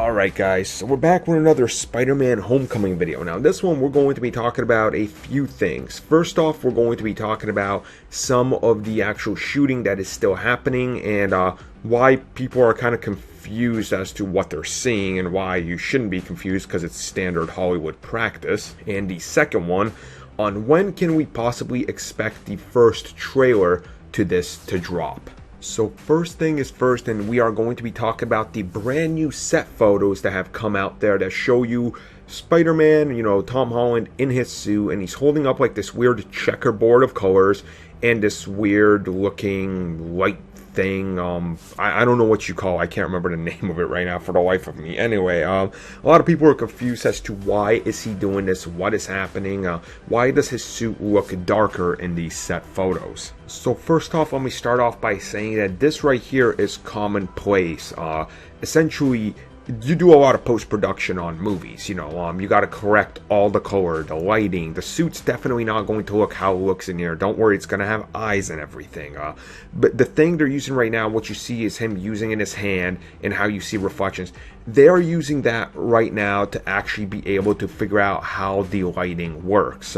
Alright guys, so we're back with another Spider-Man Homecoming video. Now this one we're going to be talking about a few things. First off, we're going to be talking about some of the actual shooting that is still happening and why people are kind of confused as to what they're seeing and why you shouldn't be confused because it's standard Hollywood practice. And the second one on when can we possibly expect the first trailer to this to drop. So first thing is first, and we are going to be talking about the brand new set photos that have come out there that show you Spider-Man, Tom Holland in his suit, and he's holding up like this weird checkerboard of colors and this weird looking light thing. I don't know what you call it. I can't remember the name of it right now for the life of me. Anyway, a lot of people are confused as to why is he doing this, what is happening, why does his suit look darker in these set photos. So first off, let me start off by saying that this right here is commonplace. Essentially, you do a lot of post-production on movies, you got to correct all the color, the lighting. The suit's definitely not going to look how it looks in here. Don't worry, it's going to have eyes and everything. But the thing they're using right now, what you see is him using in his hand and how you see reflections. They're using that right now to actually be able to figure out how the lighting works.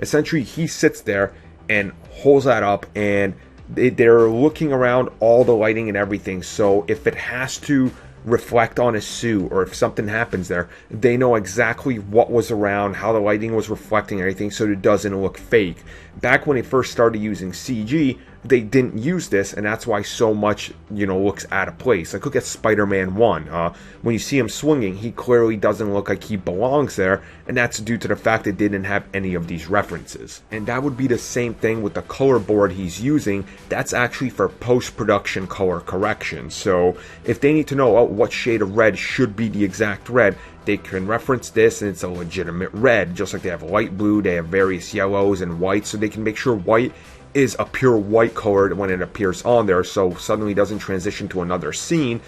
Essentially, he sits there and holds that up and they're looking around all the lighting and everything. So if it has to reflect on his suit or if something happens there, they know exactly what was around, how the lighting was reflecting everything so it doesn't look fake. Back when they first started using CG, they didn't use this, and that's why so much looks out of place. Like look at Spider-Man 1. When you see him swinging, he clearly doesn't look like he belongs there, and that's due to the fact they didn't have any of these references. And that would be the same thing with the color board he's using. That's actually for post-production color correction. So if they need to know what shade of red should be the exact red, they can reference this and it's a legitimate red. Just like they have light blue, they have various yellows and whites, so they can make sure white is a pure white color when it appears on there, so suddenly it doesn't transition to another scene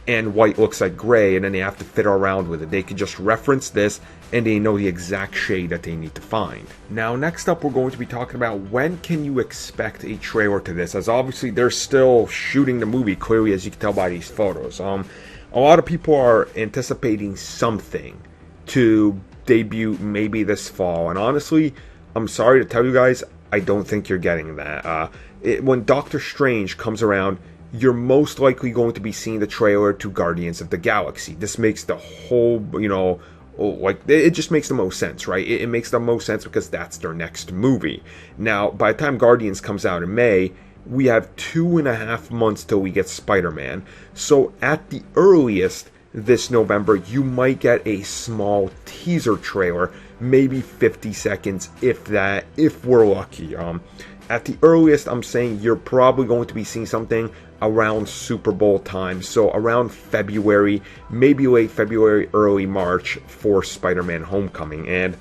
and white looks like gray and then they have to fiddle around with it. They can just reference this and they know the exact shade that they need to find. Now next up, we're going to be talking about when can you expect a trailer to this, as obviously they're still shooting the movie, clearly, as you can tell by these photos. A lot of people are anticipating something to debut maybe this fall, and honestly, I'm sorry to tell you guys, I don't think you're getting that. When Doctor Strange comes around, you're most likely going to be seeing the trailer to Guardians of the Galaxy. This makes the whole, it just makes the most sense, right? It makes the most sense because that's their next movie. Now, by the time Guardians comes out in May, we have 2.5 months till we get Spider-Man. So at the earliest, this November, you might get a small teaser trailer, maybe 50 seconds, if that, if we're lucky. At the earliest, I'm saying you're probably going to be seeing something around Super Bowl time, so around February, maybe late February, early March for Spider-Man Homecoming. And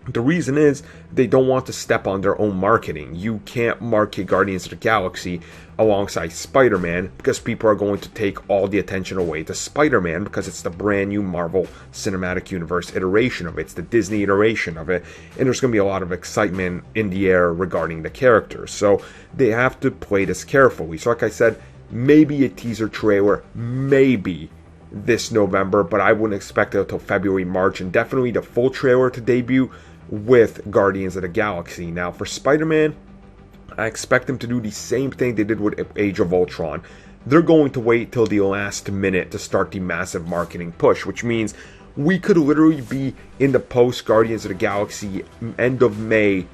the reason is they don't want to step on their own marketing. You can't market Guardians of the Galaxy alongside Spider-Man because people are going to take all the attention away to Spider-Man because it's the brand new Marvel Cinematic Universe iteration of it. It's the Disney iteration of it. And there's going to be a lot of excitement in the air regarding the characters. So they have to play this carefully. So like I said, maybe a teaser trailer, maybe this November, but I wouldn't expect it until February, March, and definitely the full trailer to debut with Guardians of the Galaxy. Now for Spider-Man, I expect them to do the same thing they did with Age of Ultron. They're going to wait till the last minute to start the massive marketing push, which means we could literally be in the post Guardians of the Galaxy end of May,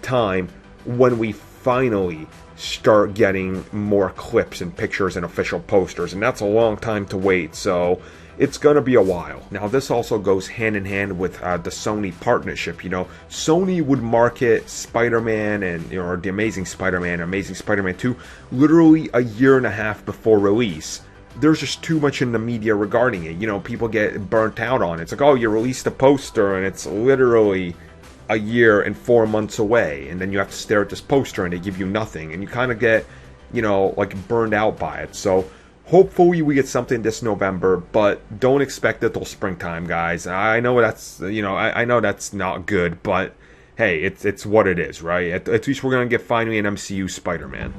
time when we finally start getting more clips and pictures and official posters, and that's a long time to wait, so it's gonna be a while. Now this also goes hand in hand with the Sony partnership. Sony would market Spider-Man and or the Amazing Spider-Man, Amazing Spider-Man 2 literally a year and a half before release. There's just too much in the media regarding it. People get burnt out on it. It's like, oh, you released a poster and it's literally a year and 4 months away, and then you have to stare at this poster and they give you nothing, and you kind of get burned out by it. So hopefully we get something this November, but don't expect it till springtime, guys. I know that's I know that's not good, but hey, it's what it is, right? At least we're gonna get finally an MCU Spider-Man.